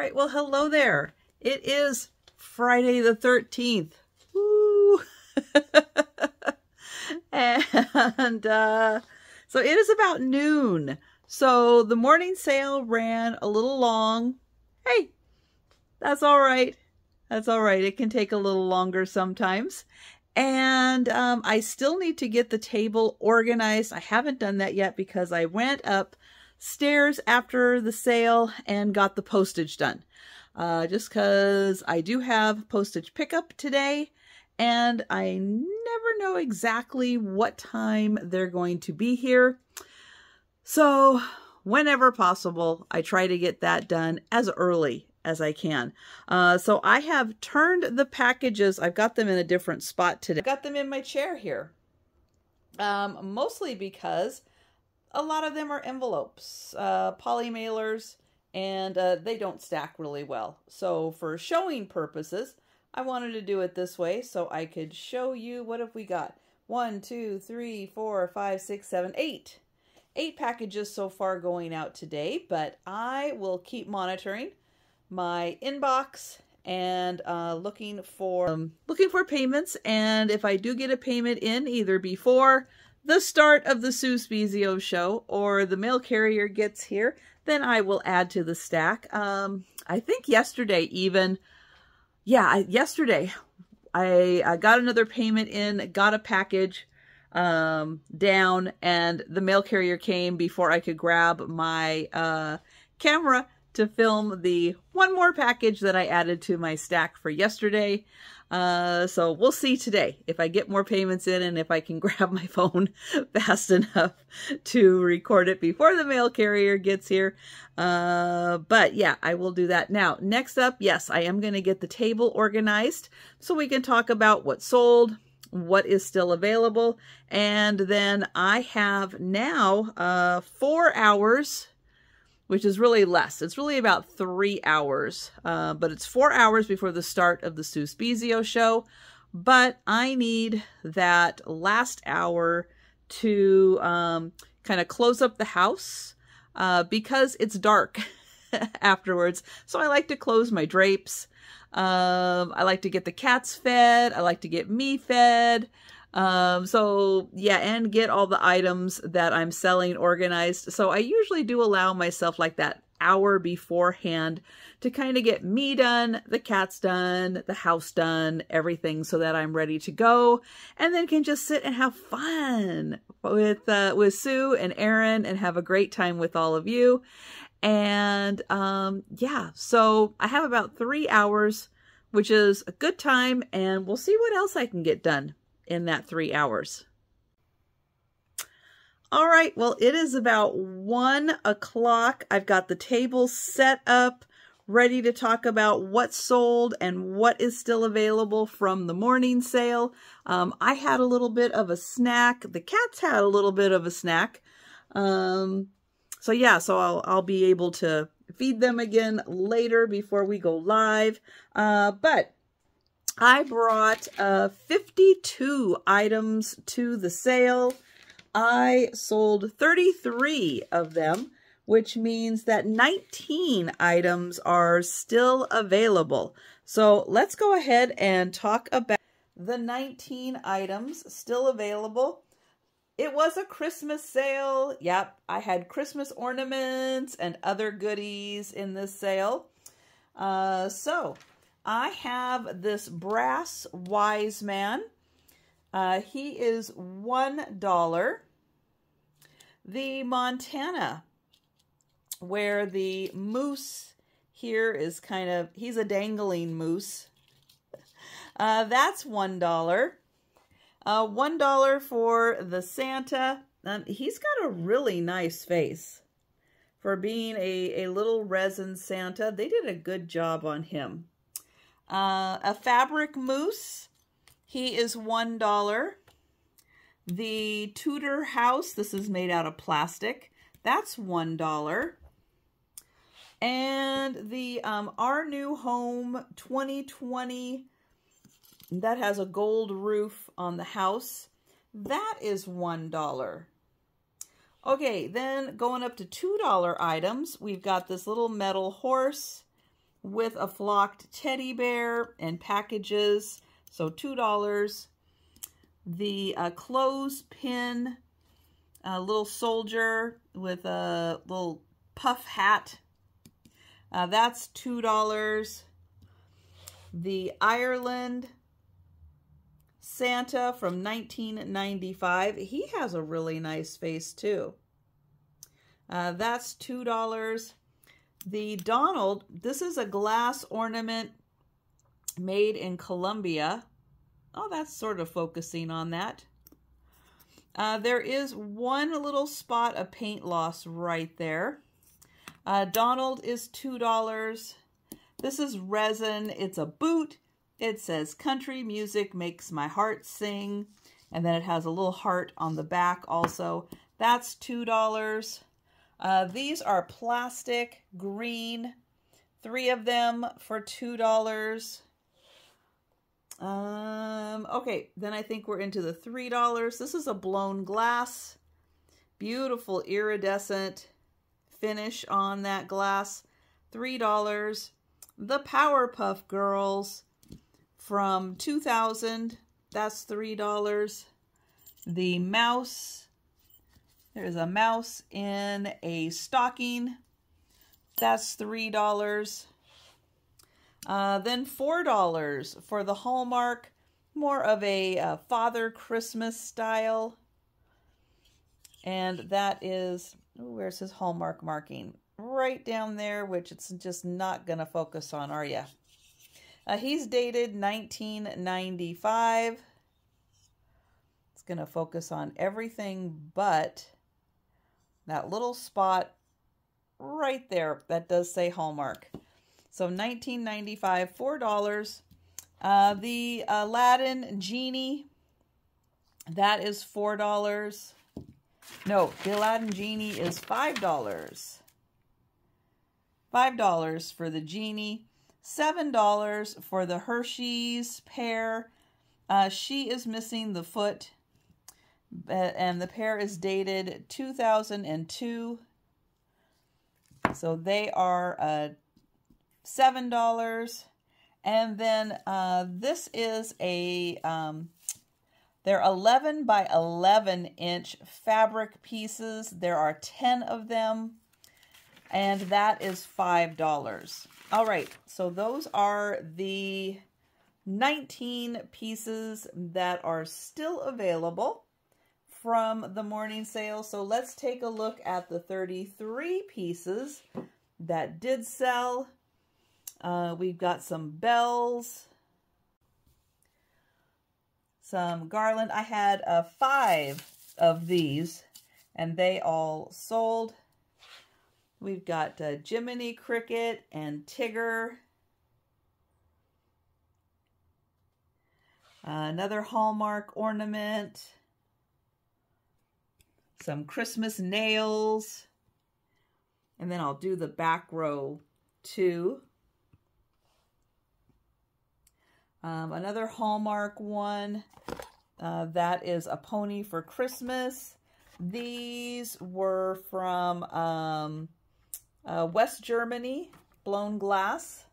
All right, well, hello there. It is Friday the 13th. Woo! And so it is about noon. So the morning sale ran a little long. Hey, that's all right. That's all right. It can take a little longer sometimes. And I still need to get the table organized. I haven't done that yet because I went upstairs after the sale and got the postage done. Just because I do have postage pickup today, and I never know exactly what time they're going to be here. So whenever possible, I try to get that done as early as I can. So I have turned the packages. I've got them in a different spot today. I've got them in my chair here. Mostly because a lot of them are envelopes, poly mailers, and they don't stack really well. So for showing purposes, I wanted to do it this way so I could show you. What have we got? 1, 2, 3, 4, 5, 6, 7, 8. 8 packages so far going out today, but I will keep monitoring my inbox and looking for payments. And if I do get a payment in either before the start of the Sue Spezio show or the mail carrier gets here, then I will add to the stack. I think yesterday even, yesterday I got another payment in, got a package down, and the mail carrier came before I could grab my camera to film the one more package that I added to my stack for yesterday. So we'll see today if I get more payments in and if I can grab my phone fast enough to record it before the mail carrier gets here. But yeah, I will do that. Now, next up, yes, I am going to get the table organized so we can talk about what sold, what is still available. And then I have now 4 hours, which is really less. It's really about 3 hours, but it's 4 hours before the start of the Sue Spezio show. But I need that last hour to kind of close up the house because it's dark afterwards. So I like to close my drapes. I like to get the cats fed. I like to get me fed. So yeah, and get all the items that I'm selling organized. So I usually do allow myself like that hour beforehand to kind of get me done, the cats done, the house done, everything, so that I'm ready to go, and then can just sit and have fun with Sue and Erin and have a great time with all of you. And yeah, so I have about 3 hours, which is a good time, and we'll see what else I can get done in that 3 hours. All right, well, it is about 1 o'clock. I've got the table set up, ready to talk about what sold and what is still available from the morning sale. I had a little bit of a snack. The cats had a little bit of a snack. So yeah, so I'll be able to feed them again later before we go live. But I brought 52 items to the sale. I sold 33 of them, which means that 19 items are still available. So let's go ahead and talk about the 19 items still available. It was a Christmas sale. Yep, I had Christmas ornaments and other goodies in this sale. So I have this brass wise man. He is $1. The Montana, where the moose here is kind of, he's a dangling moose. That's $1. $1 for the Santa. He's got a really nice face. For being a little resin Santa, they did a good job on him. A fabric moose, he is $1. The Tudor house, this is made out of plastic, that's $1. And the Our New Home 2020, that has a gold roof on the house, that is $1. Okay, then going up to $2 items, we've got this little metal horse. with a flocked teddy bear and packages, so $2. The clothespin, little soldier with a little puff hat, that's $2. The Ireland Santa from 1995. He has a really nice face too. That's $2. The Donald, this is a glass ornament made in Colombia. Oh, that's sort of focusing on that. There is one little spot of paint loss right there. Donald is $2. This is resin. It's a boot. It says, "Country music makes my heart sing." And then it has a little heart on the back also. That's $2. These are plastic, green. 3 of them for $2. Okay, then I think we're into the $3. This is a blown glass. Beautiful iridescent finish on that glass. $3. The Powerpuff Girls from 2000. That's $3. The mouse. There's a mouse in a stocking. That's $3. Then $4 for the Hallmark, more of a Father Christmas style. And that is, where's his Hallmark marking? Right down there, which it's just not going to focus on, are you? He's dated 1995. It's going to focus on everything but that little spot right there that does say Hallmark. So 1995, $4. The Aladdin Genie, that is $4. No, the Aladdin Genie is $5. $5 for the Genie. $7 for the Hershey's pear. She is missing the foot. And the pear is dated 2002. So they are $7. And then this is a, they're 11 by 11 inch fabric pieces. There are 10 of them. And that is $5. All right, so those are the 19 pieces that are still available from the morning sale. So let's take a look at the 33 pieces that did sell. We've got some bells, some garland. I had 5 of these, and they all sold. We've got Jiminy Cricket and Tigger. Another Hallmark ornament. Some Christmas nails. And then I'll do the back row too. Another Hallmark one. That is a pony for Christmas. These were from West Germany, blown glass.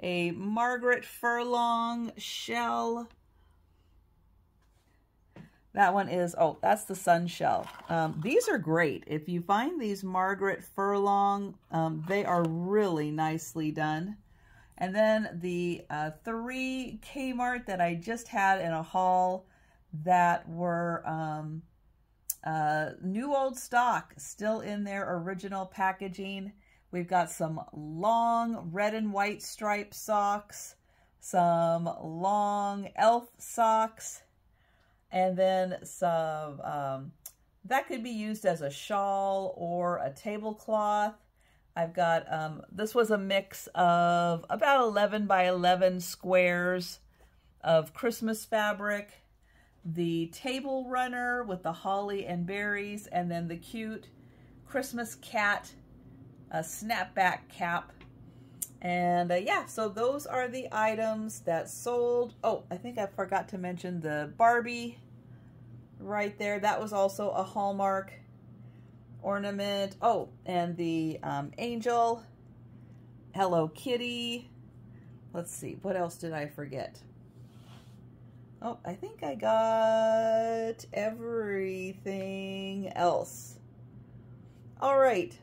A Margaret Furlong shell. That one is, oh, that's the sun shell. These are great. If you find these Margaret Furlong, they are really nicely done. And then the 3 Kmart that I just had in a haul that were new old stock, still in their original packaging. We've got some long red and white striped socks, some long elf socks, and then some, that could be used as a shawl or a tablecloth. I've got, this was a mix of about 11 by 11 squares of Christmas fabric, the table runner with the holly and berries, and then the cute Christmas cat, a snapback cap. And yeah, so those are the items that sold. Oh, I think I forgot to mention the Barbie right there. That was also a Hallmark ornament. Oh, and the angel Hello Kitty. Let's see, what else did I forget? Oh, I think I got everything else. All right.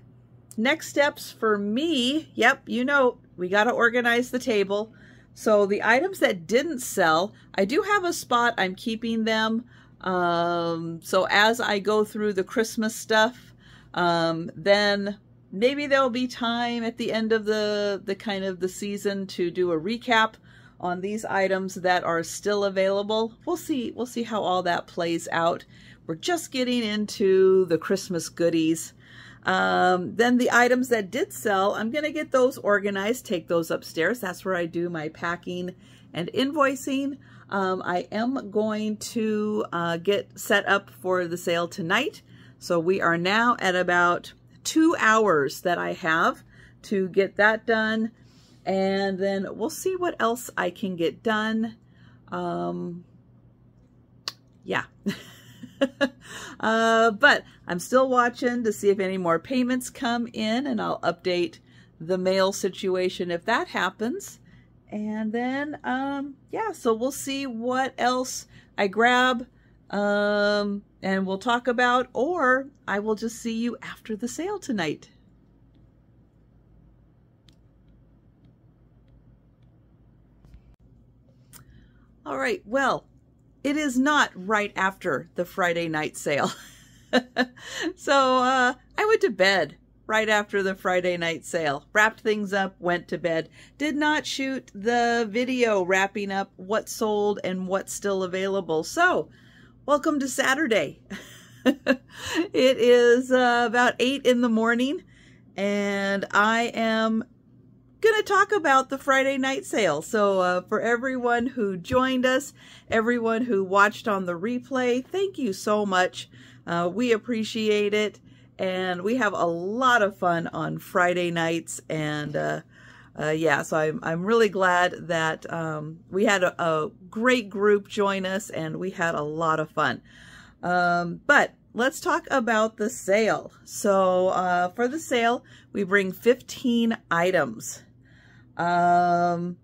Next steps for me. Yep, you know, we got to organize the table. So the items that didn't sell, I do have a spot. I'm keeping them. So as I go through the Christmas stuff, then maybe there'll be time at the end of the kind of the season to do a recap on these items that are still available. We'll see how all that plays out. We're just getting into the Christmas goodies. Then the items that did sell, I'm going to get those organized, take those upstairs. That's where I do my packing and invoicing. I am going to get set up for the sale tonight. So we are now at about 2 hours that I have to get that done. And then we'll see what else I can get done. Yeah. But I'm still watching to see if any more payments come in, and I'll update the mail situation if that happens. And then, yeah, so we'll see what else I grab, and we'll talk about, or I will just see you after the sale tonight. All right, well, it is not right after the Friday night sale. So I went to bed right after the Friday night sale, wrapped things up, went to bed, did not shoot the video wrapping up what sold and what's still available. So welcome to Saturday. It is about 8 in the morning, and I am going to talk about the Friday night sale. So for everyone who joined us, everyone who watched on the replay, thank you so much. We appreciate it, and we have a lot of fun on Friday nights. And yeah, so I'm really glad that we had a great group join us, and we had a lot of fun. But let's talk about the sale. So for the sale, we bring 15 items. I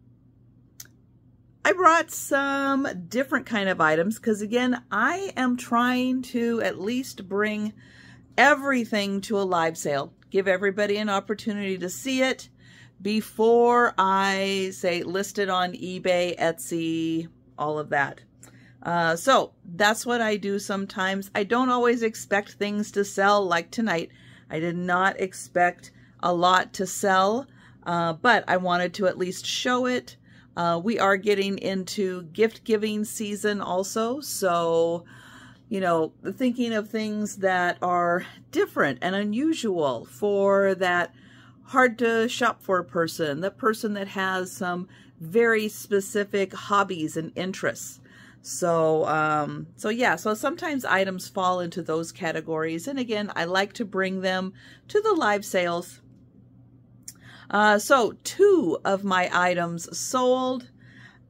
brought some different kind of items because, again, I am trying to at least bring everything to a live sale, give everybody an opportunity to see it before I say list it on eBay, Etsy, all of that. So that's what I do sometimes. I don't always expect things to sell like tonight. I did not expect a lot to sell. But I wanted to at least show it. We are getting into gift giving season also. So, you know, thinking of things that are different and unusual for that hard to shop for person, the person that has some very specific hobbies and interests. So, yeah, so sometimes items fall into those categories. And again, I like to bring them to the live sales. So 2 of my items sold,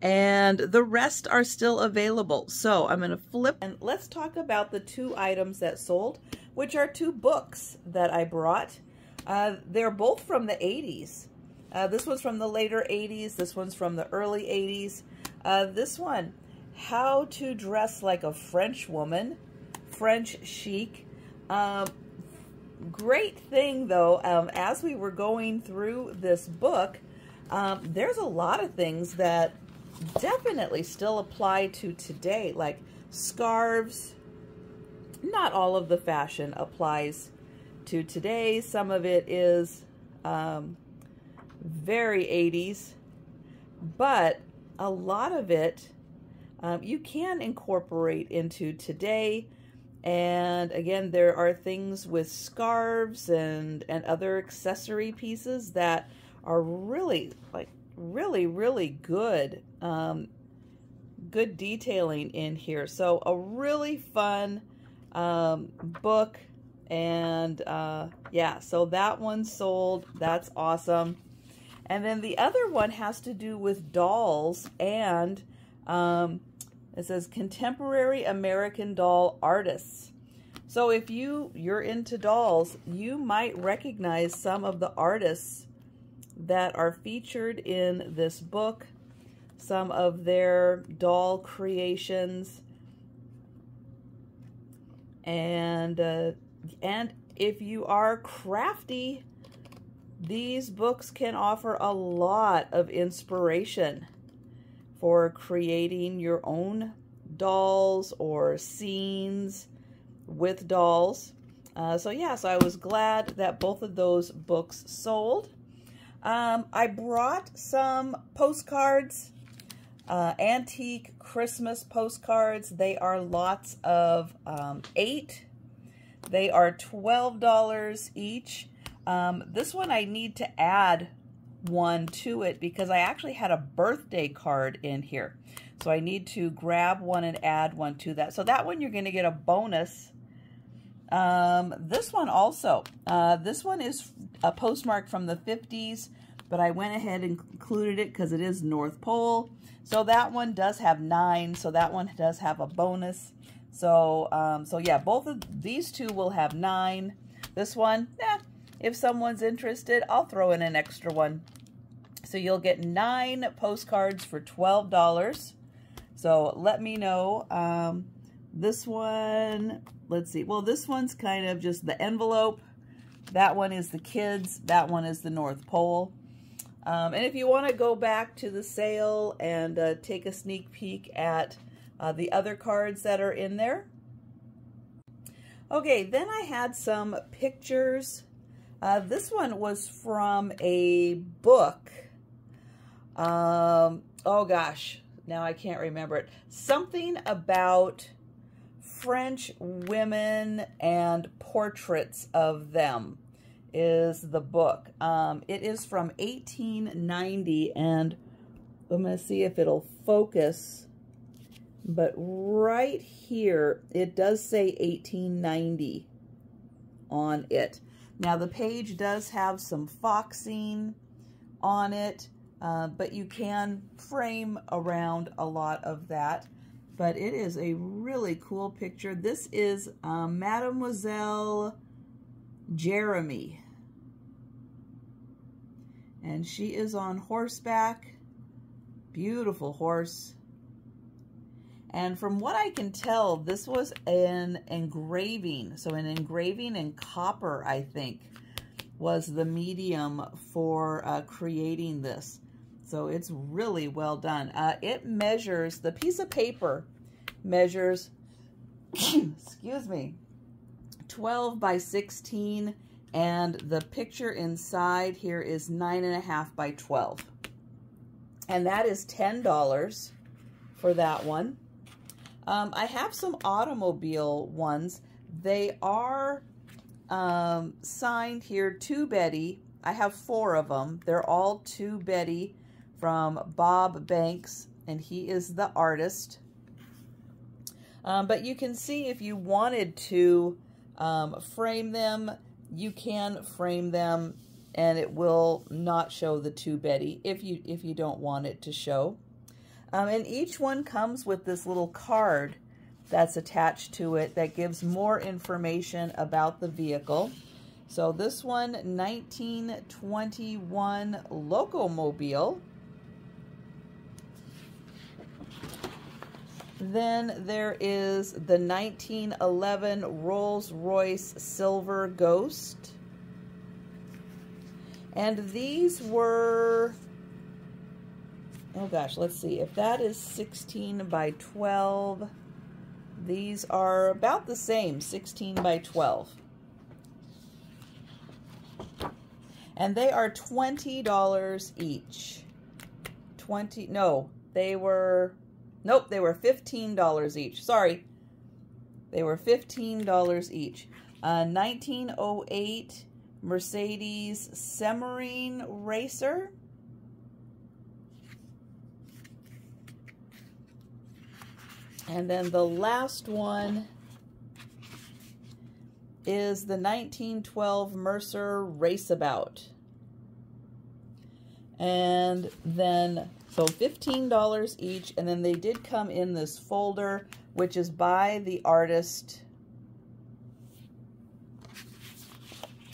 and the rest are still available. So I'm going to flip, and let's talk about the 2 items that sold, which are 2 books that I brought. They're both from the 80s. This one's from the later 80s. This one's from the early 80s. This one, How to Dress Like a French Woman, French Chic. Great thing though, as we were going through this book, there's a lot of things that definitely still apply to today, like scarves. Not all of the fashion applies to today. Some of it is very 80s, but a lot of it you can incorporate into today. And again, there are things with scarves and other accessory pieces that are really, like, really good, good detailing in here. So a really fun book. And yeah, so that one sold. That's awesome. And then the other one has to do with dolls, and it says Contemporary American Doll Artists. So if you're into dolls, you might recognize some of the artists that are featured in this book, some of their doll creations. And if you are crafty, these books can offer a lot of inspiration for creating your own dolls or scenes with dolls. So I was glad that both of those books sold. I brought some postcards, antique Christmas postcards. They are lots of 8. They are $12 each. This one I need to add one to it because I actually had a birthday card in here. So I need to grab one and add one to that. So that one you're going to get a bonus. This one also. This one is a postmark from the 50s, but I went ahead and included it because it is North Pole. So that one does have 9, so that one does have a bonus. So yeah, both of these two will have 9. This one, if someone's interested, I'll throw in an extra one. So you'll get 9 postcards for $12. So let me know. This one, let's see. Well, this one's kind of just the envelope. That one is the kids. That one is the North Pole. And if you want to go back to the sale and take a sneak peek at the other cards that are in there. Okay, then I had some pictures. This one was from a book. Oh gosh, now I can't remember it. Something about French women and portraits of them is the book. It is from 1890, and I'm going to see if it'll focus. But right here, it does say 1890 on it. Now, the page does have some foxing on it, but you can frame around a lot of that. But it is a really cool picture. This is Mademoiselle Jeremy. And she is on horseback. Beautiful horse. And from what I can tell, this was an engraving. So an engraving in copper, I think, was the medium for creating this. So it's really well done. It measures, the piece of paper measures, excuse me, 12 by 16. And the picture inside here is 9.5 by 12. And that is $10 for that one. I have some automobile ones. They are signed here to Betty. I have 4 of them. They're all to Betty from Bob Banks, and he is the artist. But you can see if you wanted to frame them, you can frame them, and it will not show the to Betty if you don't want it to show. And each one comes with this little card that's attached to it that gives more information about the vehicle. So this one, 1921 Locomobile. Then there is the 1911 Rolls-Royce Silver Ghost. And these were, oh gosh, let's see, if that is 16 by 12, these are about the same, 16 by 12. And they are $20 each. They were $15 each. Sorry. They were $15 each. 1908 Mercedes Semarine Racer. And then the last one is the 1912 Mercer Raceabout. And then, so $15 each. And then they did come in this folder, which is by the artist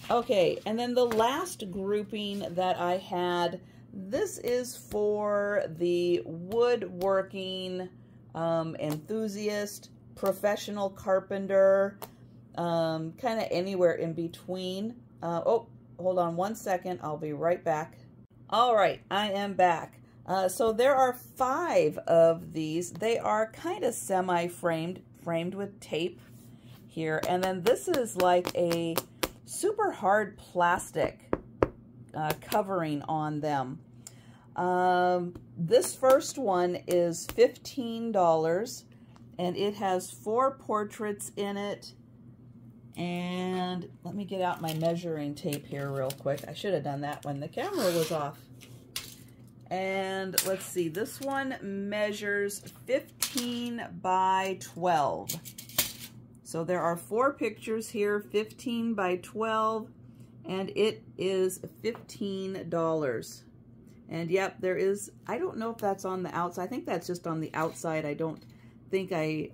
Okay, and then the last grouping that I had, this is for the woodworking enthusiast, professional carpenter, kind of anywhere in between. Oh, hold on one second. I'll be right back. All right, I am back. So there are 5 of these. They are kind of semi-framed, framed with tape here. And then this is like a super hard plastic covering on them. This first one is $15, and it has 4 portraits in it. And let me get out my measuring tape here real quick. I should have done that when the camera was off. And let's see, this one measures 15 by 12. So there are 4 pictures here, 15 by 12, and it is $15. And yep, there is, I don't know if that's on the outside. I think that's just on the outside. I don't think I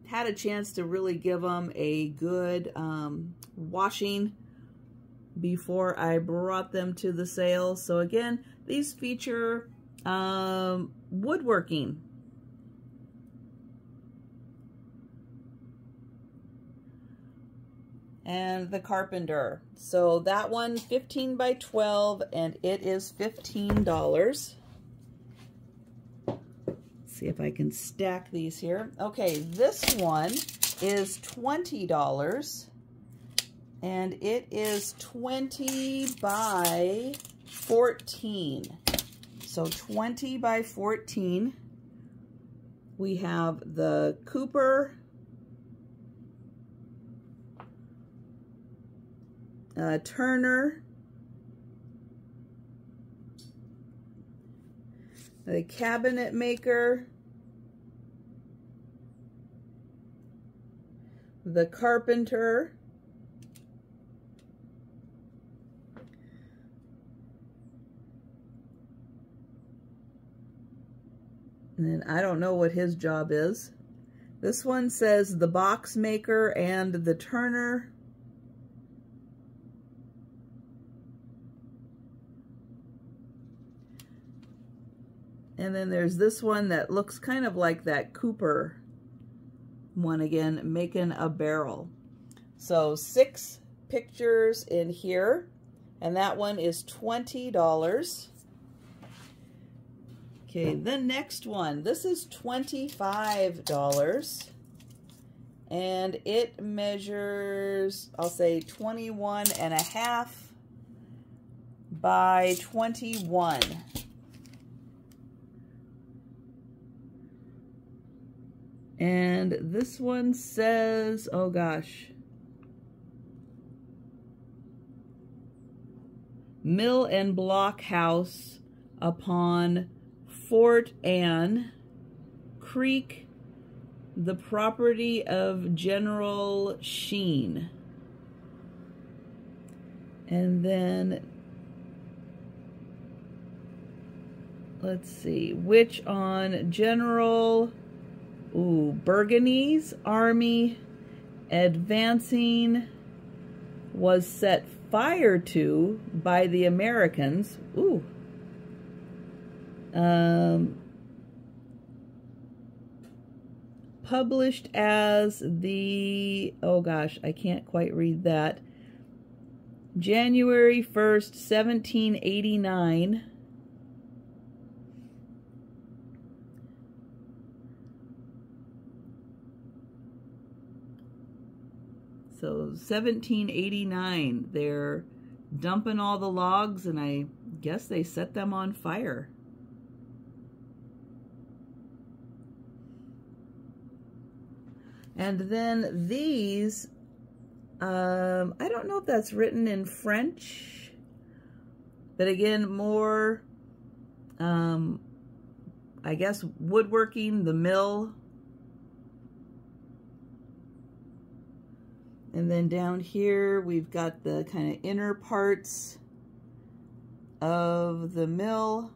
had a chance to really give them a good washing before I brought them to the sale. So again, these feature woodworking. And the carpenter. So that one, 15 by 12, and it is $15. See if I can stack these here. Okay, this one is $20, and it is 20 by 14. So 20 by 14. We have the Cooper, Turner, the cabinet maker, the carpenter, and then I don't know what his job is. This one says the box maker and the turner. And then there's this one that looks kind of like that Cooper one again, making a barrel. So 6 pictures in here, and that one is $20. Okay, the next one, this is $25, and it measures, I'll say 21.5 by 21. And this one says, oh gosh, Mill and Block House upon Fort Anne Creek, the property of General Sheen. And then, let's see, which on General Burgoyne's army advancing was set fire to by the Americans. Published as the, oh gosh, I can't quite read that, January 1st, 1789. So 1789, they're dumping all the logs, and I guess they set them on fire. And then these, I don't know if that's written in French, but again, more, I guess, woodworking, the mill. And then down here, we've got the kind of inner parts of the mill.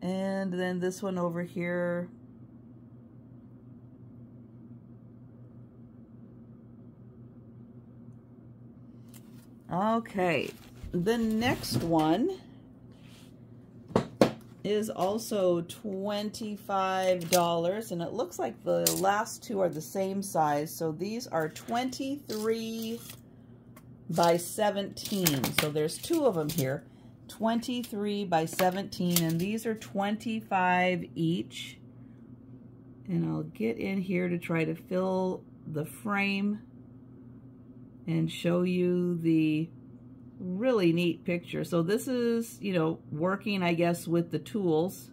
And then this one over here. Okay, the next one is also $25, and it looks like the last two are the same size. So these are 23 by 17. So there's two of them here, 23 by 17, and these are 25 each. And I'll get in here to try to fill the frame and show you the really neat picture. So this is, you know, working, I guess, with the tools.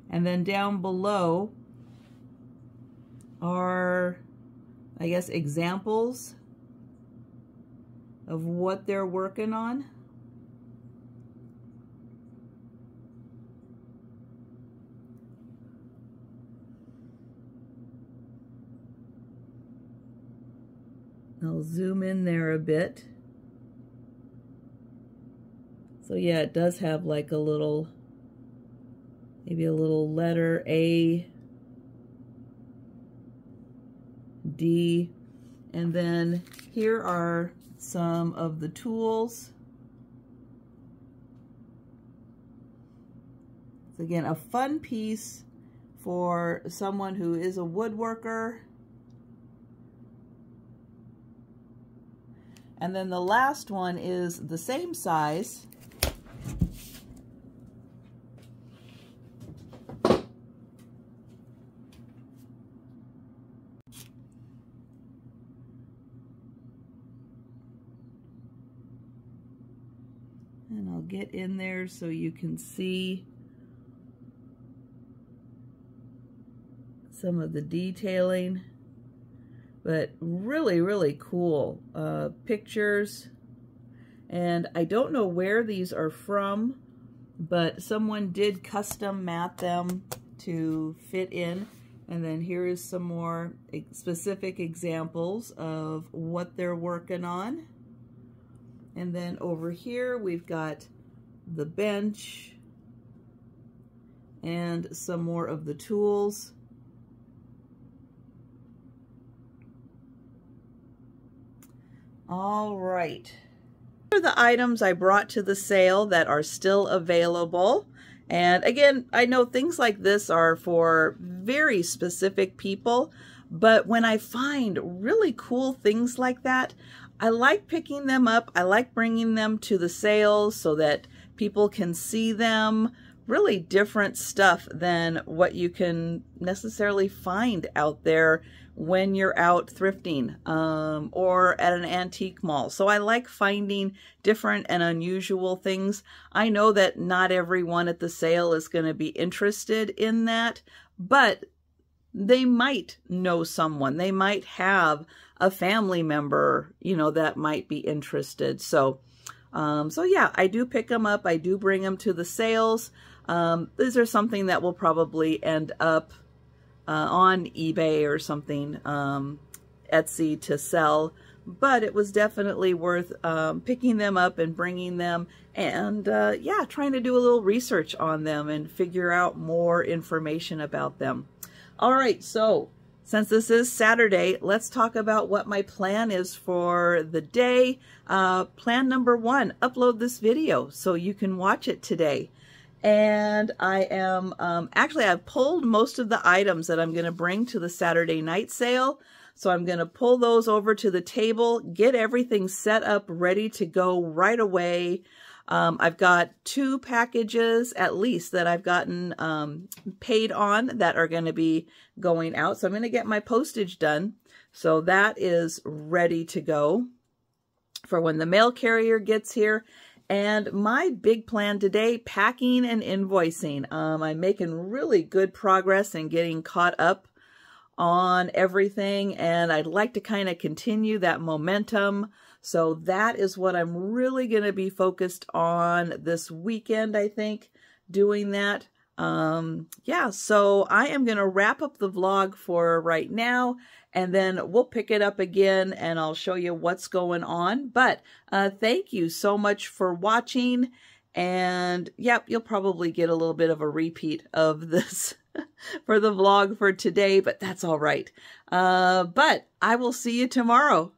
And then down below are, I guess, examples of what they're working on. I'll zoom in there a bit. So yeah, it does have like a little, maybe a little letter A, D, and then here are some of the tools. So again, a fun piece for someone who is a woodworker. And then the last one is the same size. And I'll get in there so you can see some of the detailing. But really, really cool pictures. And I don't know where these are from, but someone did custom mat them to fit in. And then here is some more specific examples of what they're working on. And then over here we've got the bench and some more of the tools. All right. These are the items I brought to the sale that are still available. And again, I know things like this are for very specific people, but when I find really cool things like that, I like picking them up. I like bringing them to the sales so that people can see them. Really different stuff than what you can necessarily find out there when you're out thrifting or at an antique mall. So I like finding different and unusual things. I know that not everyone at the sale is going to be interested in that, but they might know someone. They might have a family member, you know, that might be interested. So yeah, I do pick them up. I do bring them to the sales. These are something that will probably end up on eBay or something, Etsy to sell, but it was definitely worth picking them up and bringing them and yeah, trying to do a little research on them and figure out more information about them. All right, so since this is Saturday, let's talk about what my plan is for the day. Plan number 1, upload this video so you can watch it today. And I am, actually I've pulled most of the items that I'm going to bring to the Saturday night sale. So I'm going to pull those over to the table, get everything set up, ready to go right away. I've got 2 packages at least that I've gotten paid on that are going to be going out. So I'm going to get my postage done. So that is ready to go for when the mail carrier gets here. And my big plan today, packing and invoicing. I'm making really good progress in getting caught up on everything, and I'd like to kind of continue that momentum. So that is what I'm really going to be focused on this weekend, I think, doing that. Yeah, so I am going to wrap up the vlog for right now, and then we'll pick it up again and I'll show you what's going on. But thank you so much for watching. And yep, you'll probably get a little bit of a repeat of this for the vlog for today, but that's all right. But I will see you tomorrow.